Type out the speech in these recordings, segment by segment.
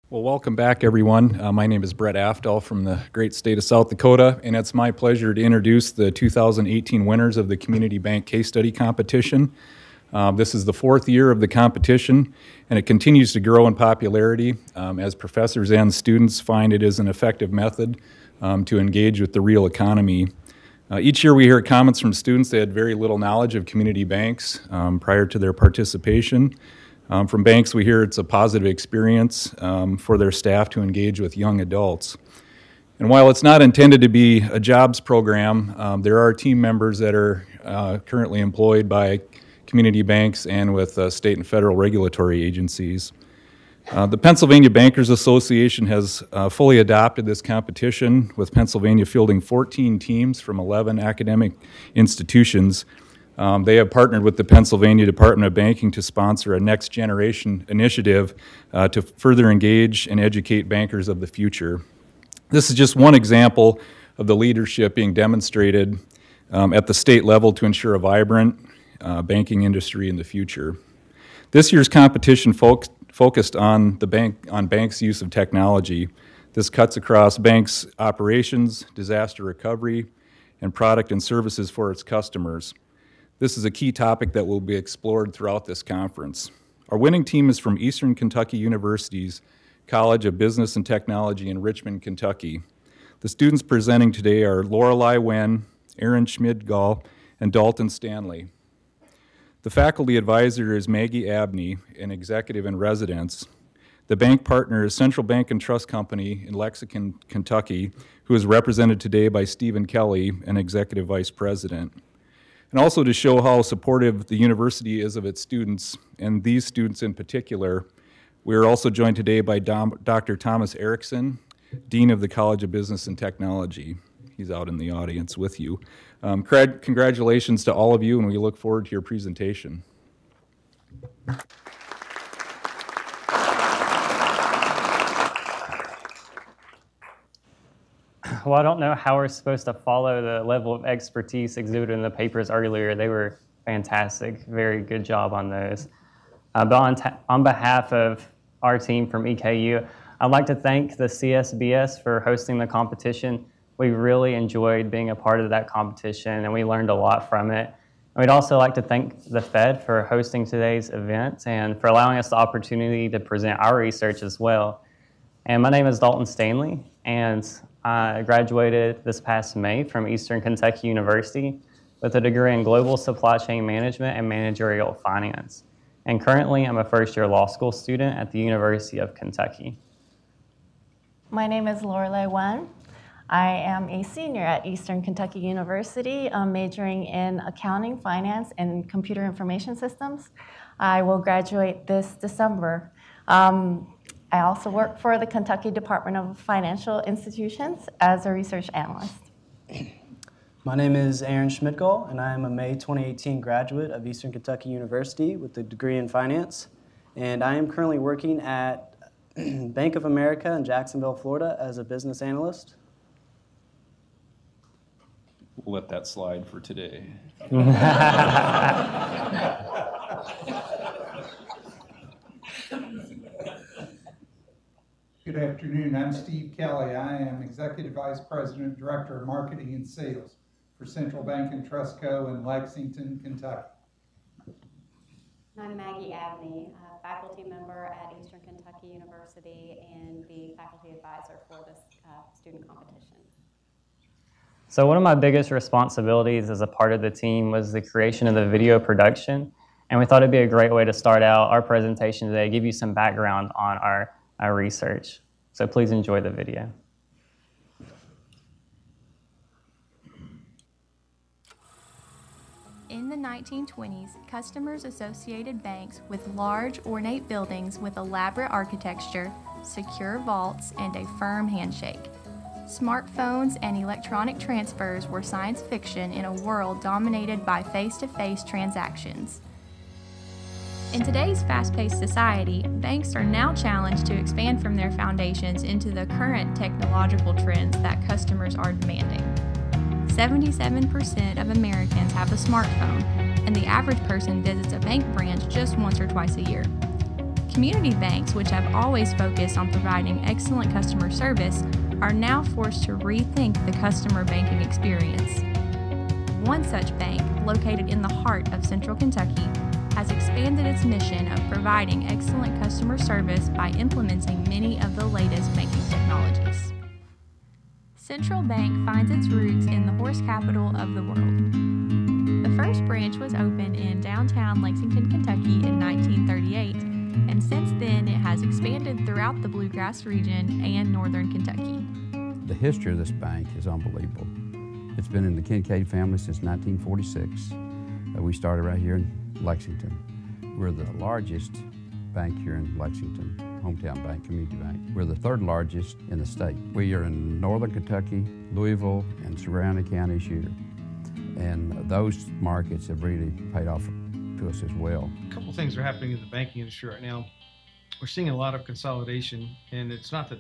Well, welcome back, everyone. My name is Bret Afdahl from the great state of South Dakota, and it's my pleasure to introduce the 2018 winners of the Community Bank Case Study Competition. This is the fourth year of the competition, and it continues to grow in popularity as professors and students find it is an effective method to engage with the real economy. Each year we hear comments from students that had very little knowledge of community banks prior to their participation. From banks, we hear it's a positive experience for their staff to engage with young adults. And while it's not intended to be a jobs program, there are team members that are currently employed by community banks and with state and federal regulatory agencies. The Pennsylvania Bankers Association has fully adopted this competition, with Pennsylvania fielding 14 teams from 11 academic institutions. They have partnered with the Pennsylvania Department of Banking to sponsor a next generation initiative to further engage and educate bankers of the future. This is just one example of the leadership being demonstrated at the state level to ensure a vibrant banking industry in the future. This year's competition focused on banks' use of technology. This cuts across banks' operations, disaster recovery, and product and services for its customers. This is a key topic that will be explored throughout this conference. Our winning team is from Eastern Kentucky University's College of Business and Technology in Richmond, Kentucky. The students presenting today are Lorelei Wen, Aaron Schmidgall, and Dalton Stanley. The faculty advisor is Maggie Abney, an executive in residence. The bank partner is Central Bank and Trust Company in Lexington, Kentucky, who is represented today by Stephen Kelly, an executive vice president. And also to show how supportive the university is of its students, and these students in particular, we are also joined today by Dr. Thomas Erickson, Dean of the College of Business and Technology. He's out in the audience with you. Congratulations to all of you, and we look forward to your presentation. Well, I don't know how we're supposed to follow the level of expertise exhibited in the papers earlier. They were fantastic. Very good job on those. But on behalf of our team from EKU, I'd like to thank the CSBS for hosting the competition. We really enjoyed being a part of that competition, and we learned a lot from it. And we'd also like to thank the Fed for hosting today's event and for allowing us the opportunity to present our research as well. And my name is Dalton Stanley, and I graduated this past May from Eastern Kentucky University with a degree in Global Supply Chain Management and Managerial Finance. And currently, I'm a first-year law school student at the University of Kentucky. My name is Lorelei Wen. I am a senior at Eastern Kentucky University, majoring in accounting, finance, and computer information systems. I will graduate this December. I also work for the Kentucky Department of Financial Institutions as a research analyst. My name is Aaron Schmidgall, and I am a May 2018 graduate of Eastern Kentucky University with a degree in finance. And I am currently working at Bank of America in Jacksonville, Florida as a business analyst. We'll let that slide for today. Good afternoon. I'm Steve Kelly. I am Executive Vice President, Director of Marketing and Sales for Central Bank and Trust Co. in Lexington, Kentucky. I'm Maggie Abney, a faculty member at Eastern Kentucky University and the faculty advisor for this student competition. So one of my biggest responsibilities as a part of the team was the creation of the video production. And we thought it'd be a great way to start out our presentation today, give you some background on our research. So please enjoy the video. In the 1920s, customers associated banks with large, ornate buildings with elaborate architecture, secure vaults, and a firm handshake. Smartphones and electronic transfers were science fiction in a world dominated by face-to-face transactions. In today's fast-paced society, banks are now challenged to expand from their foundations into the current technological trends that customers are demanding. 77% of Americans have a smartphone, and the average person visits a bank branch just once or twice a year. Community banks, which have always focused on providing excellent customer service, are now forced to rethink the customer banking experience. One such bank, located in the heart of Central Kentucky, has expanded its mission of providing excellent customer service by implementing many of the latest banking technologies. Central Bank finds its roots in the horse capital of the world. The first branch was opened in downtown Lexington, Kentucky in 1938, and since then it has expanded throughout the Bluegrass region and northern Kentucky. The history of this bank is unbelievable. It's been in the Kincaid family since 1946. We started right here in Lexington. We're the largest bank here in Lexington, hometown bank, community bank. We're the third largest in the state. We are in northern Kentucky, Louisville, and surrounding counties here. And those markets have really paid off to us as well. A couple of things are happening in the banking industry right now. We're seeing a lot of consolidation, and it's not that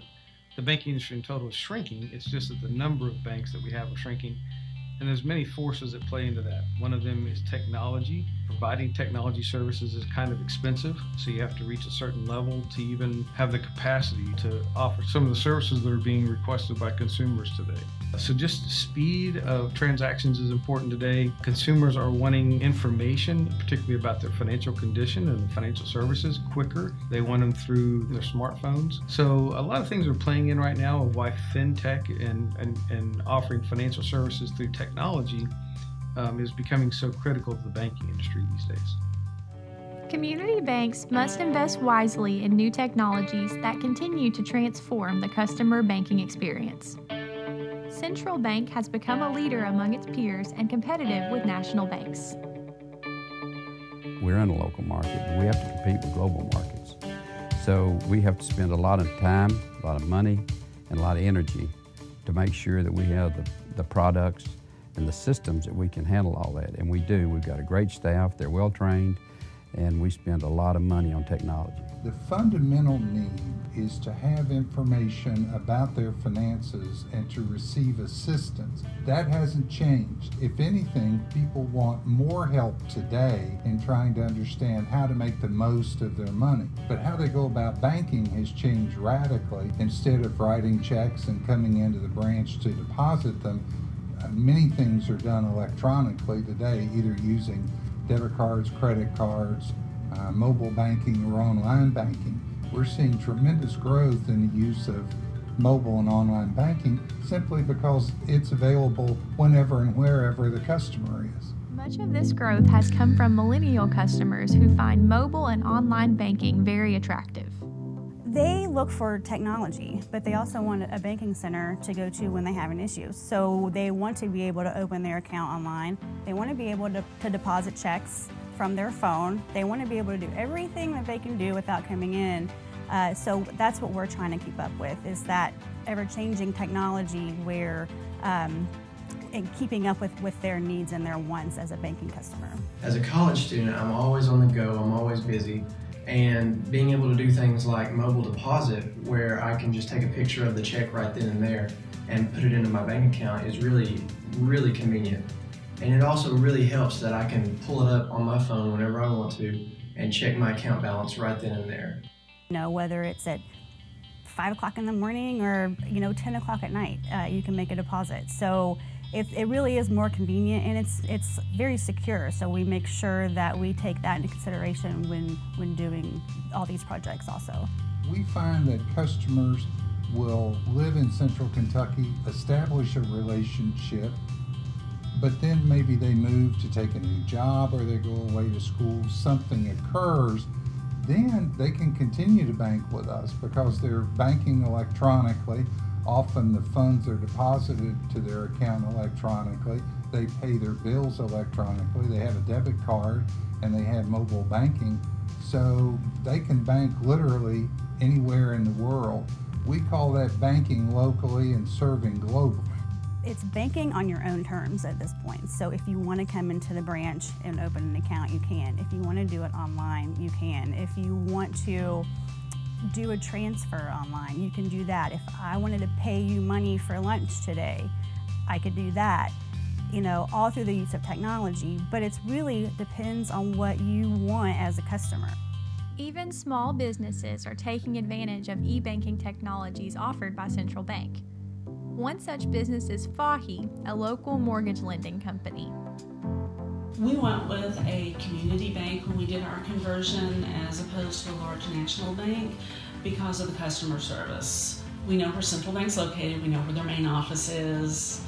the banking industry in total is shrinking, it's just that the number of banks that we have are shrinking. And there's many forces that play into that. One of them is technology. Providing technology services is kind of expensive, so you have to reach a certain level to even have the capacity to offer some of the services that are being requested by consumers today. So just the speed of transactions is important today. Consumers are wanting information, particularly about their financial condition and financial services, quicker. They want them through their smartphones. So a lot of things are playing in right now of why fintech and offering financial services through technology is becoming so critical to the banking industry these days. Community banks must invest wisely in new technologies that continue to transform the customer banking experience. Central Bank has become a leader among its peers and competitive with national banks. We're in a local market. We have to compete with global markets. So we have to spend a lot of time, a lot of money, and a lot of energy to make sure that we have the products and the systems that we can handle all that. And we do. We've got a great staff. They're well trained, and we spend a lot of money on technology. The fundamental need is to have information about their finances and to receive assistance. That hasn't changed. If anything, people want more help today in trying to understand how to make the most of their money. But how they go about banking has changed radically. Instead of writing checks and coming into the branch to deposit them, many things are done electronically today, either using debit cards, credit cards, mobile banking, or online banking. We're seeing tremendous growth in the use of mobile and online banking simply because it's available whenever and wherever the customer is. Much of this growth has come from millennial customers who find mobile and online banking very attractive. They look for technology, but they also want a banking center to go to when they have an issue. So they want to be able to open their account online. They want to be able to deposit checks from their phone. They want to be able to do everything that they can do without coming in. So that's what we're trying to keep up with, is that ever-changing technology where and keeping up with their needs and their wants as a banking customer. As a college student, I'm always on the go, I'm always busy. And being able to do things like mobile deposit, where I can just take a picture of the check right then and there and put it into my bank account, is really, really convenient. And it also really helps that I can pull it up on my phone whenever I want to and check my account balance right then and there. You know, whether it's at 5 o'clock in the morning or 10 o'clock at night, you can make a deposit. So it really is more convenient, and it's very secure. So we make sure that we take that into consideration when doing all these projects also. We find that customers will live in Central Kentucky, establish a relationship, but then maybe they move to take a new job or they go away to school, something occurs, then they can continue to bank with us because they're banking electronically. Often the funds are deposited to their account electronically. They pay their bills electronically. They have a debit card and they have mobile banking. So they can bank literally anywhere in the world. We call that banking locally and serving globally. It's banking on your own terms at this point. So if you want to come into the branch and open an account, you can. If you want to do it online, you can. If you want to do a transfer online, you can do that. If I wanted to pay you money for lunch today, I could do that. All through the use of technology, but it's really depends on what you want as a customer. Even small businesses are taking advantage of e-banking technologies offered by Central Bank. One such business is Fahi, a local mortgage lending company. We went with a community bank when we did our conversion as opposed to a large national bank because of the customer service. We know where Central Bank's located, we know where their main office is.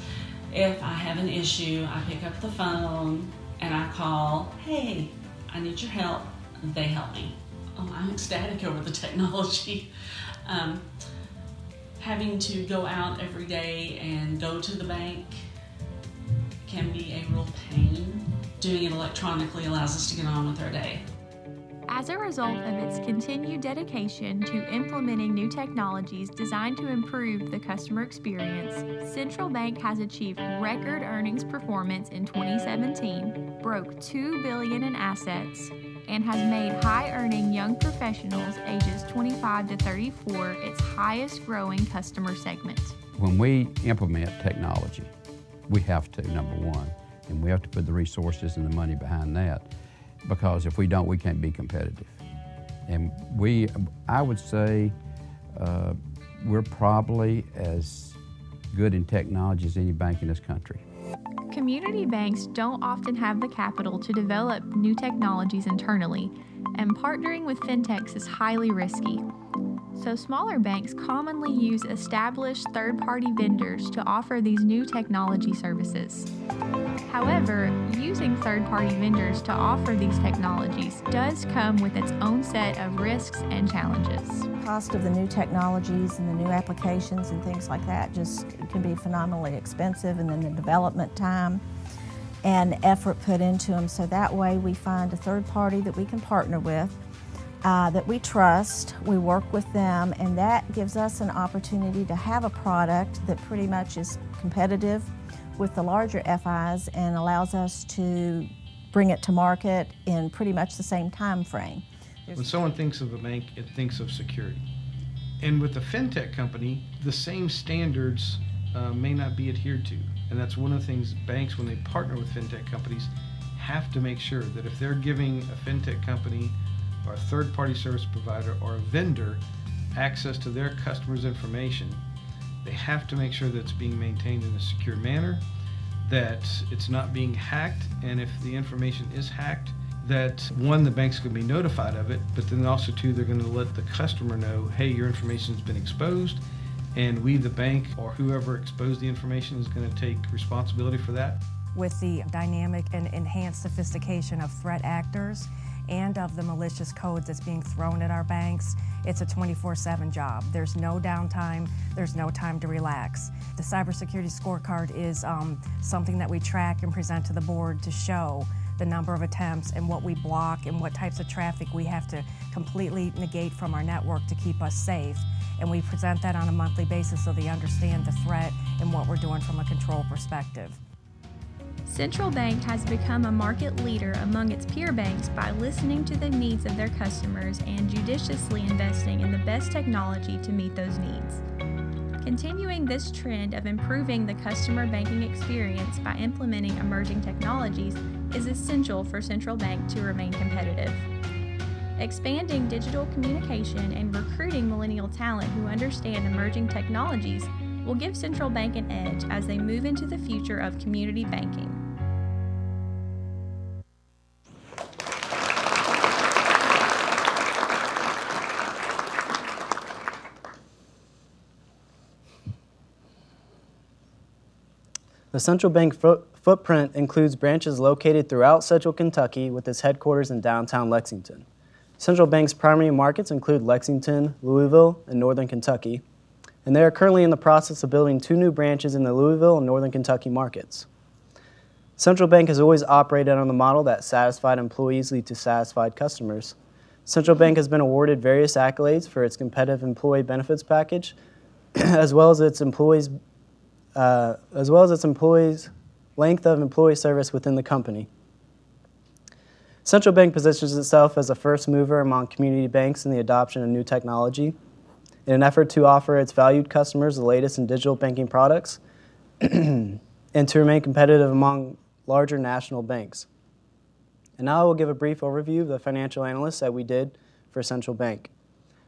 If I have an issue, I pick up the phone and I call, hey, I need your help. They help me. Oh, I'm ecstatic over the technology. Having to go out every day and go to the bank can be a real pain. Doing it electronically allows us to get on with our day. As a result of its continued dedication to implementing new technologies designed to improve the customer experience, Central Bank has achieved record earnings performance in 2017, broke $2 billion in assets, and has made high-earning young professionals ages 25 to 34 its highest-growing customer segment. When we implement technology, we have to, number one, and we have to put the resources and the money behind that, because if we don't, we can't be competitive. And I would say we're probably as good in technology as any bank in this country. Community banks don't often have the capital to develop new technologies internally, and partnering with fintechs is highly risky. So smaller banks commonly use established third-party vendors to offer these new technology services. However, using third-party vendors to offer these technologies does come with its own set of risks and challenges. Cost of the new technologies and the new applications and things like that just can be phenomenally expensive, and then the development time and effort put into them. So that way we find a third party that we can partner with, that we trust, we work with them, and that gives us an opportunity to have a product that pretty much is competitive with the larger FIs and allows us to bring it to market in pretty much the same time frame. When someone thinks of a bank, it thinks of security. And with a fintech company, the same standards may not be adhered to. And that's one of the things banks, when they partner with fintech companies, have to make sure that if they're giving a fintech company or a third-party service provider or a vendor access to their customers' information, they have to make sure that it's being maintained in a secure manner, that it's not being hacked, and if the information is hacked, that one, the bank's going to be notified of it, but then also two, they're going to let the customer know, hey, your information's been exposed, and we, the bank, or whoever exposed the information, is going to take responsibility for that. With the dynamic and enhanced sophistication of threat actors and of the malicious codes that's being thrown at our banks, it's a 24/7 job. There's no downtime, there's no time to relax. The cybersecurity scorecard is something that we track and present to the board to show the number of attempts and what we block and what types of traffic we have to completely negate from our network to keep us safe. And we present that on a monthly basis so they understand the threat and what we're doing from a control perspective. Central Bank has become a market leader among its peer banks by listening to the needs of their customers and judiciously investing in the best technology to meet those needs. Continuing this trend of improving the customer banking experience by implementing emerging technologies is essential for Central Bank to remain competitive. Expanding digital communication and recruiting millennial talent who understand emerging technologies will give Central Bank an edge as they move into the future of community banking. The Central Bank footprint includes branches located throughout Central Kentucky with its headquarters in downtown Lexington. Central Bank's primary markets include Lexington, Louisville, and Northern Kentucky, and they are currently in the process of building 2 new branches in the Louisville and Northern Kentucky markets. Central Bank has always operated on the model that satisfied employees lead to satisfied customers. Central Bank has been awarded various accolades for its competitive employee benefits package, as well as its employees' length of employee service within the company. Central Bank positions itself as a first mover among community banks in the adoption of new technology in an effort to offer its valued customers the latest in digital banking products and to remain competitive among larger national banks. And now I will give a brief overview of the financial analysts that we did for Central Bank.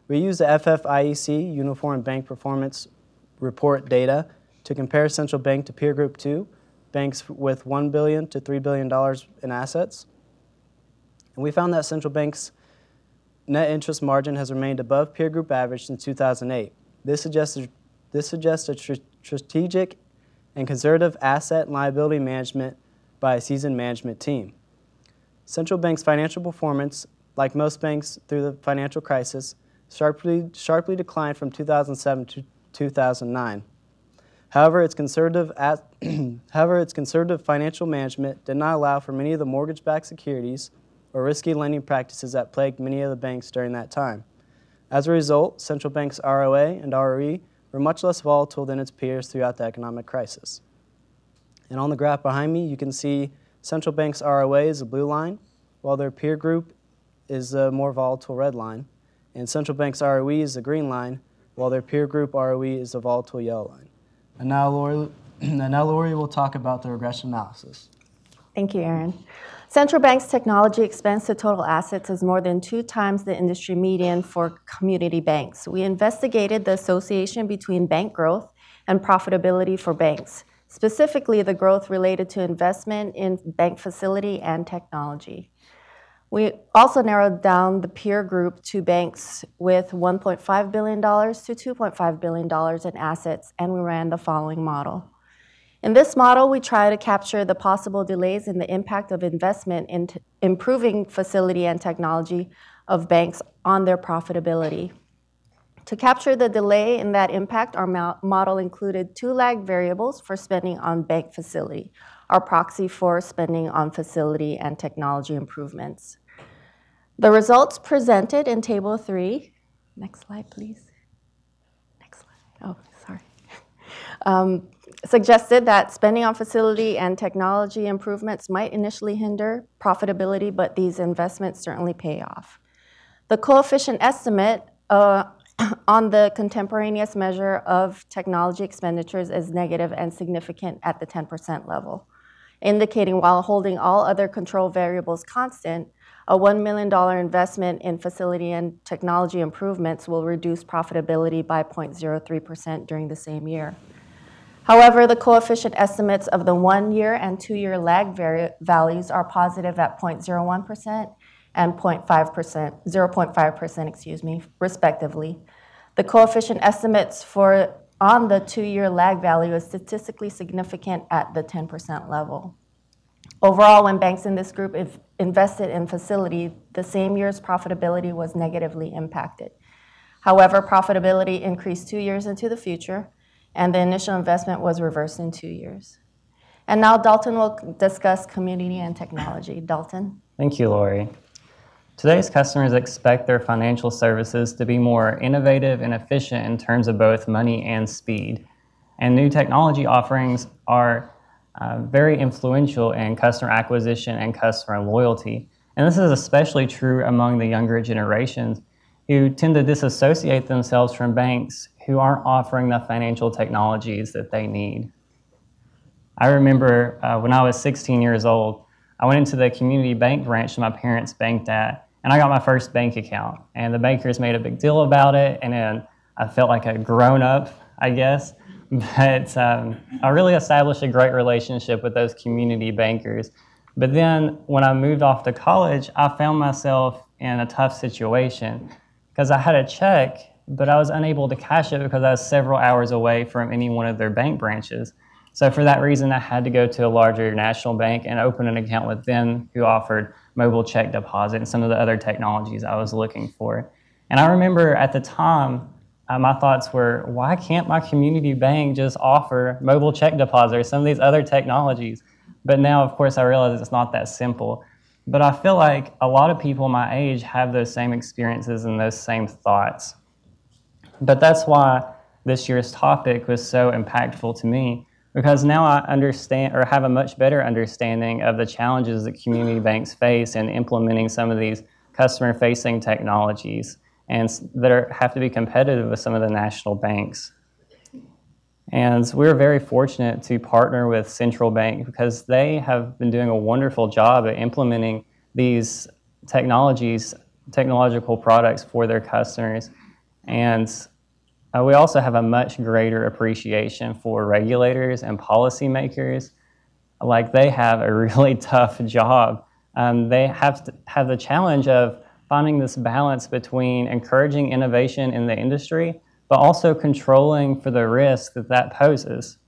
We use the FFIEC Uniform Bank Performance Report data to compare Central Bank to Peer Group 2, banks with $1 billion to $3 billion in assets. And we found that Central Bank's net interest margin has remained above peer group average since 2008. This suggests a strategic and conservative asset and liability management by a seasoned management team. Central Bank's financial performance, like most banks through the financial crisis, sharply declined from 2007 to 2009. However, its conservative financial management did not allow for many of the mortgage-backed securities or risky lending practices that plagued many of the banks during that time. As a result, Central Bank's ROA and ROE were much less volatile than its peers throughout the economic crisis. And on the graph behind me, you can see Central Bank's ROA is a blue line, while their peer group is the more volatile red line. And Central Bank's ROE is the green line, while their peer group ROE is the volatile yellow line. And now Lori will talk about the regression analysis. Thank you, Aaron. Central Bank's technology expense to total assets is more than 2 times the industry median for community banks. We investigated the association between bank growth and profitability for banks, specifically the growth related to investment in bank facility and technology. We also narrowed down the peer group to banks with $1.5 billion to $2.5 billion in assets, and we ran the following model. In this model, we try to capture the possible delays in the impact of investment in improving facility and technology of banks on their profitability. To capture the delay in that impact, our model included 2 lag variables for spending on bank facility, our proxy for spending on facility and technology improvements. The results presented in Table 3, next slide please. Next slide, oh, sorry. Suggested that spending on facility and technology improvements might initially hinder profitability, but these investments certainly pay off. The coefficient estimate on the contemporaneous measure of technology expenditures is negative and significant at the 10% level, indicating while holding all other control variables constant, a $1 million investment in facility and technology improvements will reduce profitability by 0.03% during the same year. However, the coefficient estimates of the 1-year and 2-year lag values are positive at 0.01% and 0.5%, respectively. The coefficient estimates on the 2-year lag value is statistically significant at the 10% level. Overall, when banks in this group invested in facility, the same year's profitability was negatively impacted. However, profitability increased 2 years into the future, and the initial investment was reversed in 2 years. And now Dalton will discuss community and technology. Dalton? Thank you, Lori. Today's customers expect their financial services to be more innovative and efficient in terms of both money and speed. And new technology offerings are very influential in customer acquisition and customer loyalty. And this is especially true among the younger generations who tend to disassociate themselves from banks who aren't offering the financial technologies that they need. I remember when I was 16 years old, I went into the community bank branch that my parents banked at, and I got my first bank account. And the bankers made a big deal about it, and then I felt like a grown-up, I guess. But I really established a great relationship with those community bankers. But then when I moved off to college, I found myself in a tough situation because I had a check, but I was unable to cash it because I was several hours away from any one of their bank branches. So for that reason, I had to go to a larger national bank and open an account with them who offered mobile check deposit and some of the other technologies I was looking for. And I remember at the time, my thoughts were, why can't my community bank just offer mobile check deposit or some of these other technologies? But now, of course, I realize it's not that simple. But I feel like a lot of people my age have those same experiences and those same thoughts. But that's why this year's topic was so impactful to me, because now I understand or have a much better understanding of the challenges that community banks face in implementing some of these customer-facing technologies and that have to be competitive with some of the national banks. And we're very fortunate to partner with Central Bank because they have been doing a wonderful job at implementing these technologies technological products for their customers. And we also have a much greater appreciation for regulators and policymakers. Like, they have a really tough job. They have to have the challenge of finding this balance between encouraging innovation in the industry, but also controlling for the risk that that poses.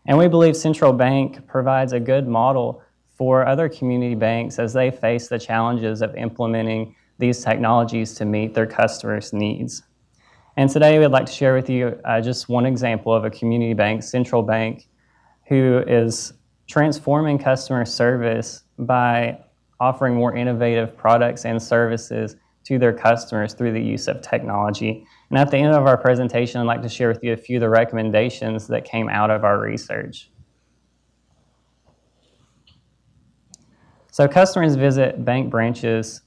And we believe Central Bank provides a good model for other community banks as they face the challenges of implementing these technologies to meet their customers' needs. And today we'd like to share with you just one example of a community bank, Central Bank, who is transforming customer service by offering more innovative products and services to their customers through the use of technology. And at the end of our presentation, I'd like to share with you a few of the recommendations that came out of our research. So customers visit bank branches,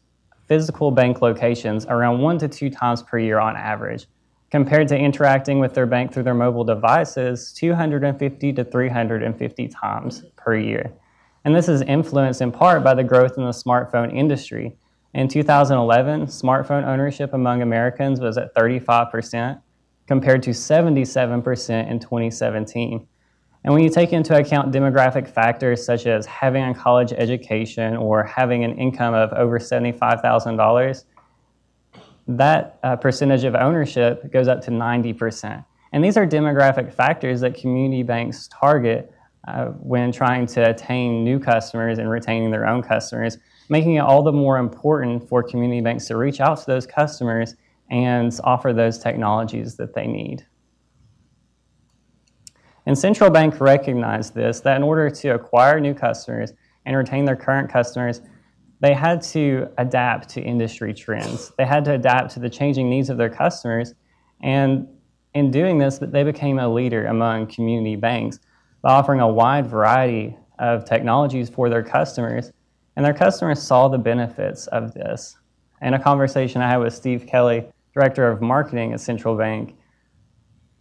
physical bank locations, around 1 to 2 times per year on average, compared to interacting with their bank through their mobile devices 250 to 350 times per year. And this is influenced in part by the growth in the smartphone industry. In 2011, smartphone ownership among Americans was at 35%, compared to 77% in 2017. And when you take into account demographic factors such as having a college education or having an income of over $75,000, that percentage of ownership goes up to 90%. And these are demographic factors that community banks target when trying to attain new customers and retaining their own customers, making it all the more important for community banks to reach out to those customers and offer those technologies that they need. And Central Bank recognized this, that in order to acquire new customers and retain their current customers, they had to adapt to industry trends. They had to adapt to the changing needs of their customers. And in doing this, they became a leader among community banks by offering a wide variety of technologies for their customers. And their customers saw the benefits of this. In a conversation I had with Steve Kelly, Director of Marketing at Central Bank,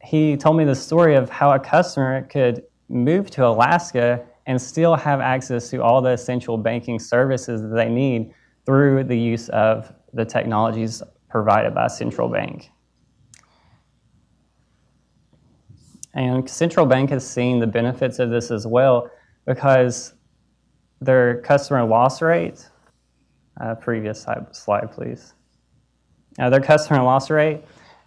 he told me the story of how a customer could move to Alaska and still have access to all the essential banking services that they need through the use of the technologies provided by Central Bank. And Central Bank has seen the benefits of this as well, because their customer loss rate, previous slide please. Their customer loss rate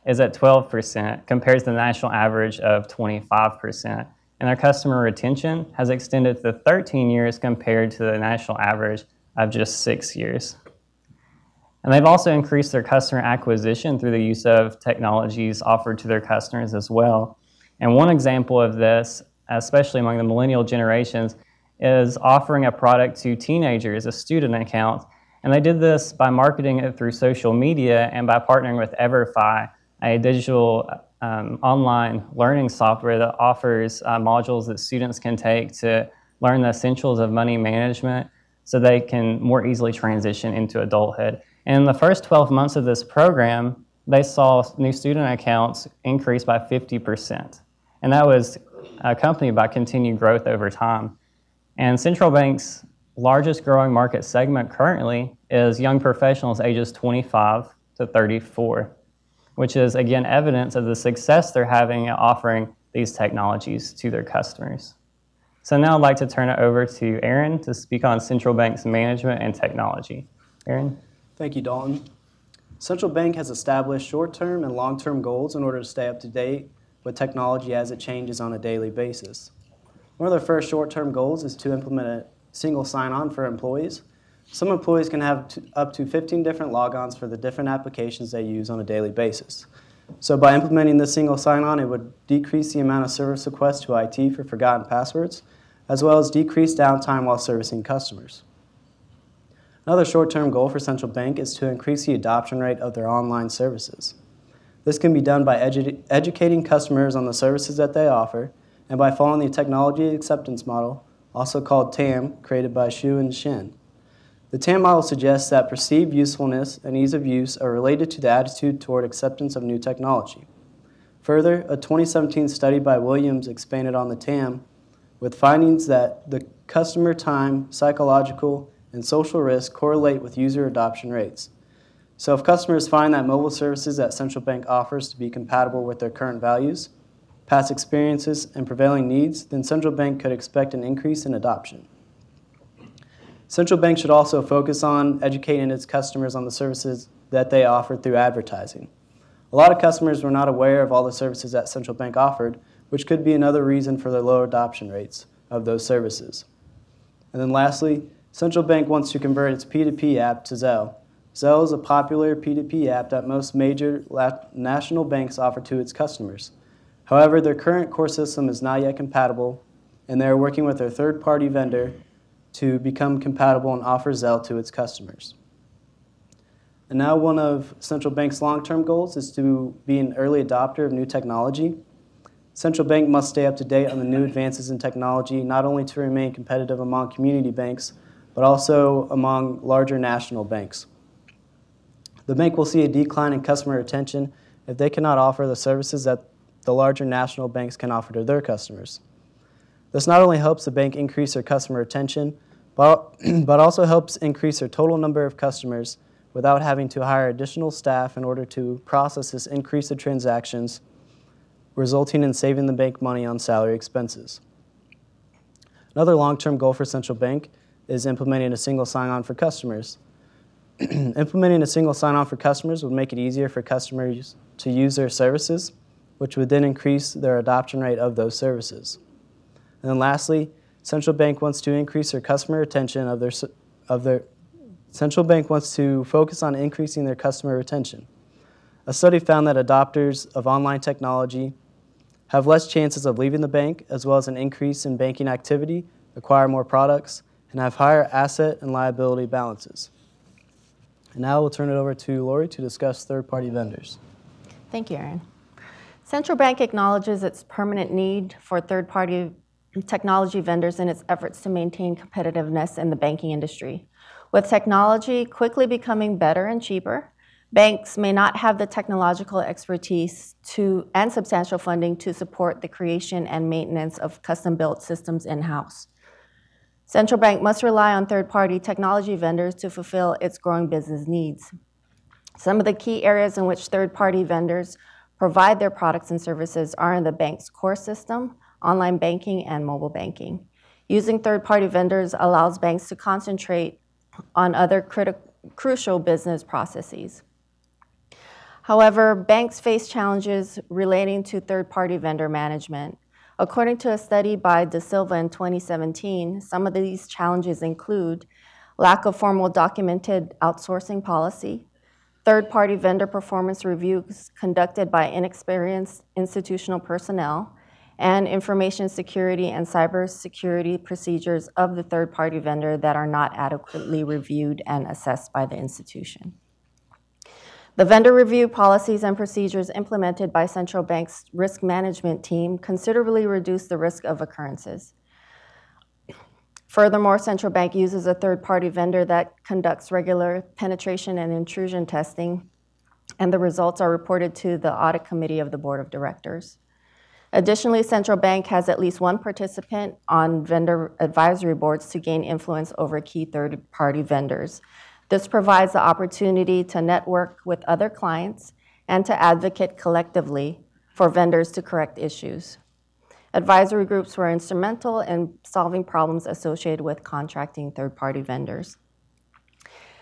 is at 12%, compared to the national average of 25%. And their customer retention has extended to 13 years compared to the national average of just 6 years. And they've also increased their customer acquisition through the use of technologies offered to their customers as well. And one example of this, especially among the millennial generations, is offering a product to teenagers, a student account. And they did this by marketing it through social media and by partnering with EverFi, a digital online learning software that offers modules that students can take to learn the essentials of money management so they can more easily transition into adulthood. And in the first 12 months of this program, they saw new student accounts increase by 50%. And that was accompanied by continued growth over time. And Central Bank's largest growing market segment currently is young professionals ages 25 to 34. Which is, again, evidence of the success they're having at offering these technologies to their customers. So now I'd like to turn it over to Aaron to speak on Central Bank's management and technology. Aaron? Thank you, Dalton. Central Bank has established short-term and long-term goals in order to stay up to date with technology as it changes on a daily basis. One of their first short-term goals is to implement a single sign-on for employees. Some employees can have up to 15 different logons for the different applications they use on a daily basis. So by implementing this single sign-on, it would decrease the amount of service requests to IT for forgotten passwords, as well as decrease downtime while servicing customers. Another short-term goal for Central Bank is to increase the adoption rate of their online services. This can be done by educating customers on the services that they offer and by following the technology acceptance model, also called TAM, created by Xu and Shin. The TAM model suggests that perceived usefulness and ease of use are related to the attitude toward acceptance of new technology. Further, a 2017 study by Williams expanded on the TAM with findings that the customer time, psychological, and social risk correlate with user adoption rates. So if customers find that mobile services that Central Bank offers to be compatible with their current values, past experiences, and prevailing needs, then Central Bank could expect an increase in adoption. Central Bank should also focus on educating its customers on the services that they offer through advertising. A lot of customers were not aware of all the services that Central Bank offered, which could be another reason for the low adoption rates of those services. And then lastly, Central Bank wants to convert its P2P app to Zelle. Zelle is a popular P2P app that most major national banks offer to its customers. However, their current core system is not yet compatible, and they are working with their third-party vendor to become compatible and offer Zelle to its customers. And now one of Central Bank's long-term goals is to be an early adopter of new technology. Central Bank must stay up to date on the new advances in technology, not only to remain competitive among community banks, but also among larger national banks. The bank will see a decline in customer retention if they cannot offer the services that the larger national banks can offer to their customers. This not only helps the bank increase their customer retention, but also helps increase their total number of customers without having to hire additional staff in order to process this increase of transactions, resulting in saving the bank money on salary expenses. Another long-term goal for Central Bank is implementing a single sign-on for customers. Implementing a single sign-on for customers would make it easier for customers to use their services, which would then increase their adoption rate of those services. And then lastly, Central Bank wants to increase their customer retention Central Bank wants to focus on increasing their customer retention. A study found that adopters of online technology have less chances of leaving the bank, as well as an increase in banking activity, acquire more products, and have higher asset and liability balances. And now we'll turn it over to Lori to discuss third-party vendors. Thank you, Aaron. Central Bank acknowledges its permanent need for third-party technology vendors in its efforts to maintain competitiveness in the banking industry. With technology quickly becoming better and cheaper, banks may not have the technological expertise and substantial funding to support the creation and maintenance of custom-built systems in-house. Central Bank must rely on third-party technology vendors to fulfill its growing business needs. Some of the key areas in which third-party vendors provide their products and services are in the bank's core system, online banking, and mobile banking. Using third-party vendors allows banks to concentrate on other crucial business processes. However, banks face challenges relating to third-party vendor management. According to a study by De Silva in 2017, some of these challenges include lack of formal documented outsourcing policy, third-party vendor performance reviews conducted by inexperienced institutional personnel, and information security and cybersecurity procedures of the third-party vendor that are not adequately reviewed and assessed by the institution. The vendor review policies and procedures implemented by Central Bank's risk management team considerably reduce the risk of occurrences. Furthermore, Central Bank uses a third-party vendor that conducts regular penetration and intrusion testing, and the results are reported to the audit committee of the board of directors. Additionally, Central Bank has at least one participant on vendor advisory boards to gain influence over key third-party vendors. This provides the opportunity to network with other clients and to advocate collectively for vendors to correct issues. Advisory groups were instrumental in solving problems associated with contracting third-party vendors.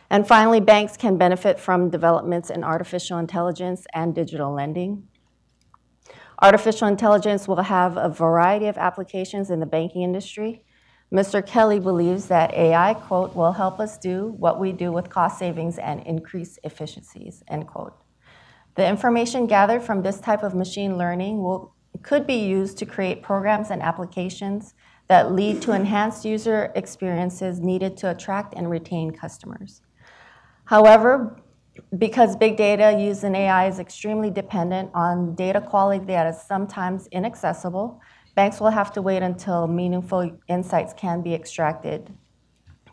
And finally, banks can benefit from developments in artificial intelligence and digital lending. Artificial intelligence will have a variety of applications in the banking industry. Mr. Kelly believes that AI, quote, will help us do what we do with cost savings and increase efficiencies, end quote. The information gathered from this type of machine learning could be used to create programs and applications that lead to enhanced user experiences needed to attract and retain customers. However, because big data used in AI is extremely dependent on data quality that is sometimes inaccessible, banks will have to wait until meaningful insights can be extracted.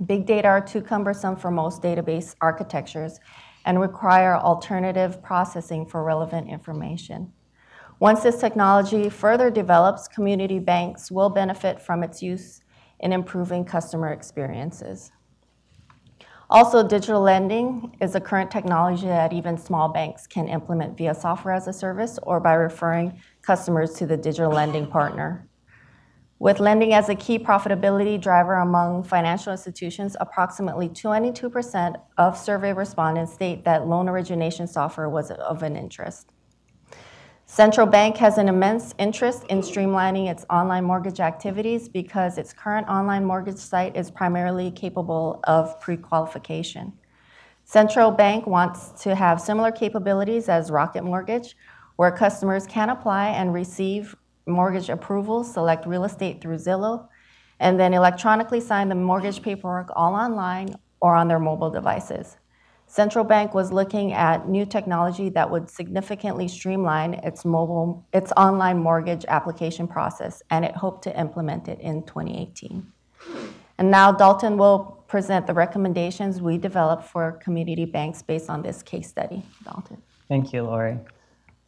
Big data are too cumbersome for most database architectures and require alternative processing for relevant information. Once this technology further develops, community banks will benefit from its use in improving customer experiences. Also, digital lending is a current technology that even small banks can implement via software as a service or by referring customers to the digital lending partner. With lending as a key profitability driver among financial institutions, approximately 22% of survey respondents state that loan origination software was of an interest. Central Bank has an immense interest in streamlining its online mortgage activities because its current online mortgage site is primarily capable of pre-qualification. Central Bank wants to have similar capabilities as Rocket Mortgage, where customers can apply and receive mortgage approval, select real estate through Zillow, and then electronically sign the mortgage paperwork all online or on their mobile devices. Central Bank was looking at new technology that would significantly streamline its online mortgage application process, and it hoped to implement it in 2018. And now Dalton will present the recommendations we developed for community banks based on this case study. Dalton. Thank you, Lori.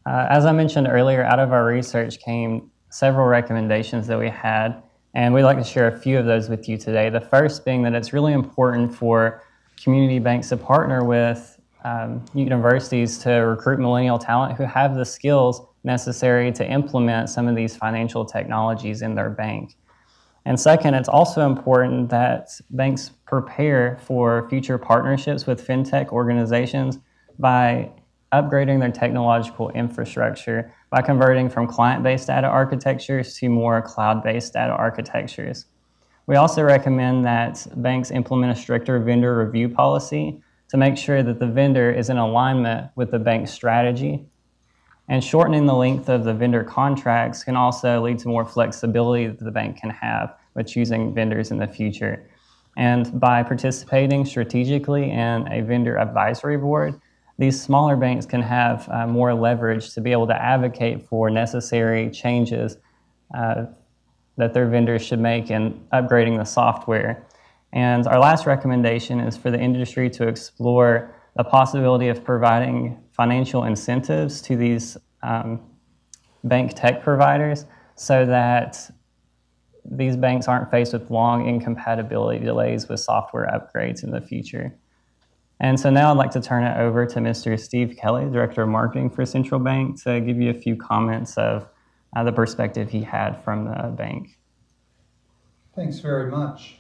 As I mentioned earlier, out of our research came several recommendations that we had, and we'd like to share a few of those with you today. The first being that it's really important for community banks to partner with universities to recruit millennial talent who have the skills necessary to implement some of these financial technologies in their bank. And second, it's also important that banks prepare for future partnerships with fintech organizations by upgrading their technological infrastructure, by converting from client-based data architectures to more cloud-based data architectures. We also recommend that banks implement a stricter vendor review policy to make sure that the vendor is in alignment with the bank's strategy. And shortening the length of the vendor contracts can also lead to more flexibility that the bank can have with choosing vendors in the future. And by participating strategically in a vendor advisory board, these smaller banks can have more leverage to be able to advocate for necessary changes that their vendors should make in upgrading the software. And our last recommendation is for the industry to explore the possibility of providing financial incentives to these bank tech providers so that these banks aren't faced with long incompatibility delays with software upgrades in the future. And so now I'd like to turn it over to Mr. Steve Kelly, Director of Marketing for Central Bank, to give you a few comments of the perspective he had from the bank. Thanks very much.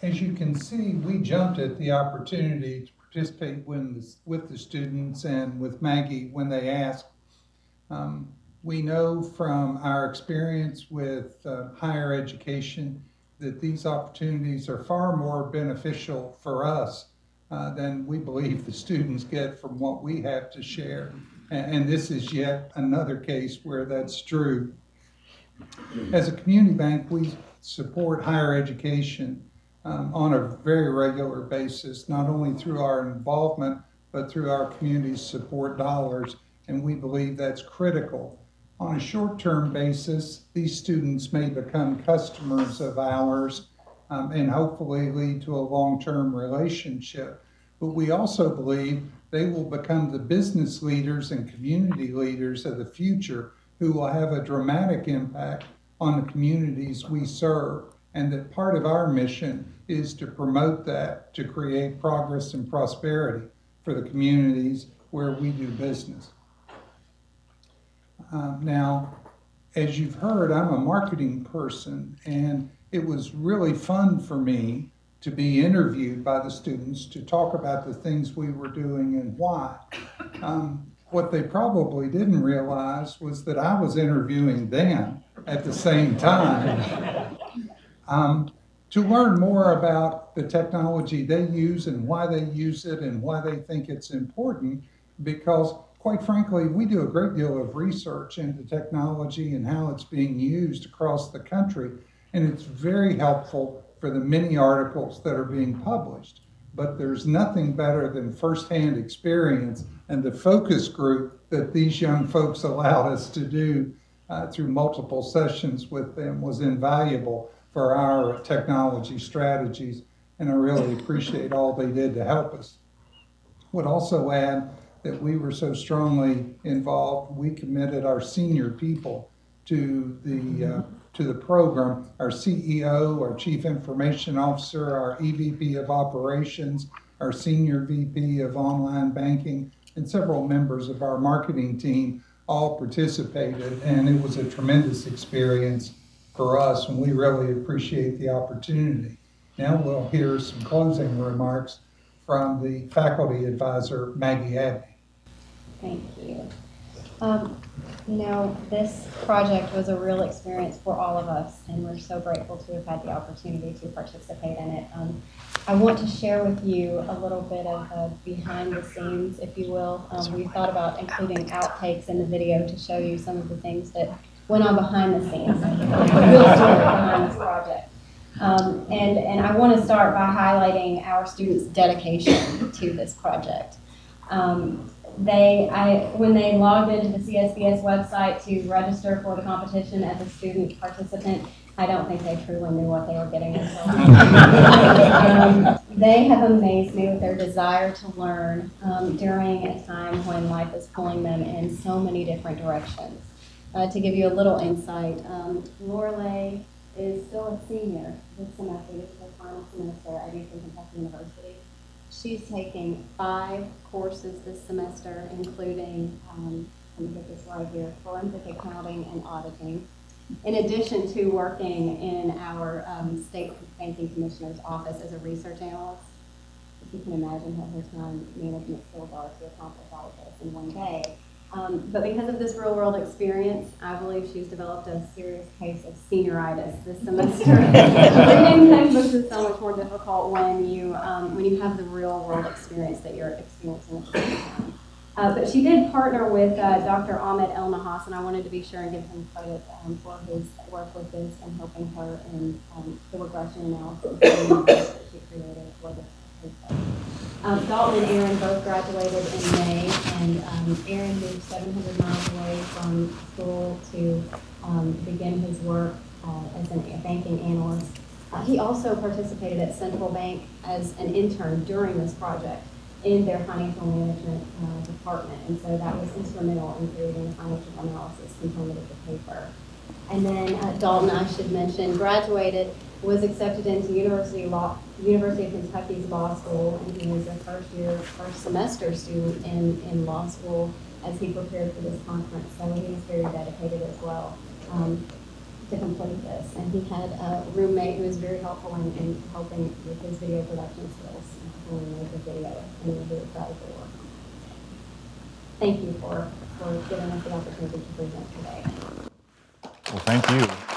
As you can see, we jumped at the opportunity to participate with the students and with Maggie when they asked. We know from our experience with higher education that these opportunities are far more beneficial for us than we believe the students get from what we have to share. And this is yet another case where that's true. As a community bank, we support higher education on a very regular basis, not only through our involvement, but through our community support dollars, and we believe that's critical. On a short-term basis, these students may become customers of ours and hopefully lead to a long-term relationship. But we also believe they will become the business leaders and community leaders of the future who will have a dramatic impact on the communities we serve, and that part of our mission is to promote that, to create progress and prosperity for the communities where we do business. Now, as you've heard, I'm a marketing person, and it was really fun for me to be interviewed by the students to talk about the things we were doing and why. What they probably didn't realize was that I was interviewing them at the same time to learn more about the technology they use and why they use it and why they think it's important, because quite frankly, we do a great deal of research into technology and how it's being used across the country, and it's very helpful for the many articles that are being published. But there's nothing better than firsthand experience, and the focus group that these young folks allowed us to do through multiple sessions with them was invaluable for our technology strategies, and I really appreciate all they did to help us. Would also add that we were so strongly involved, we committed our senior people to the to the program, our CEO, our Chief Information Officer, our EVP of Operations, our Senior VP of Online Banking, and several members of our marketing team all participated, and it was a tremendous experience for us, and we really appreciate the opportunity. Now we'll hear some closing remarks from the faculty advisor, Maggie Abney. Thank you. You know, this project was a real experience for all of us, and we're so grateful to have had the opportunity to participate in it. I want to share with you a little bit of behind the scenes, if you will. We thought about including outtakes in the video to show you some of the things that went on behind the scenes, the real story behind this project. And I want to start by highlighting our students' dedication to this project. When they logged into the CSBS website to register for the competition as a student participant, I don't think they truly knew what they were getting into. They have amazed me with their desire to learn during a time when life is pulling them in so many different directions. To give you a little insight, Lorelei is still a senior this semester. This is her final semester at Eastern Kentucky University. She's taking 5 courses this semester, including, let me get this right here, forensic accounting and auditing, in addition to working in our state banking commissioner's office as a research analyst. If you can imagine what her time management skills are to accomplish all of this in one day. But because of this real-world experience, I believe she's developed a serious case of senioritis this semester. Reading textbooks is so much more difficult when you have the real-world experience that you're experiencing at the same time. But she did partner with Dr. Ahmed El Nahas, and I wanted to be sure and give him credit for his work with this and helping her in the regression analysis that she created for this case. Dalton and Aaron both graduated in May, and Aaron moved 700 miles away from school to begin his work as a banking analyst. He also participated at Central Bank as an intern during this project in their financial management department, and so that was instrumental in creating the financial analysis component of the paper. And then Dalton, I should mention, graduated, was accepted into University of Kentucky's law school, and he was a first semester student in law school as he prepared for this conference. So he was very dedicated as well to complete this. And he had a roommate who was very helpful in helping with his video production skills when we made the video, and we were very proud of their work. Thank you for giving us the opportunity to present today. Well, thank you.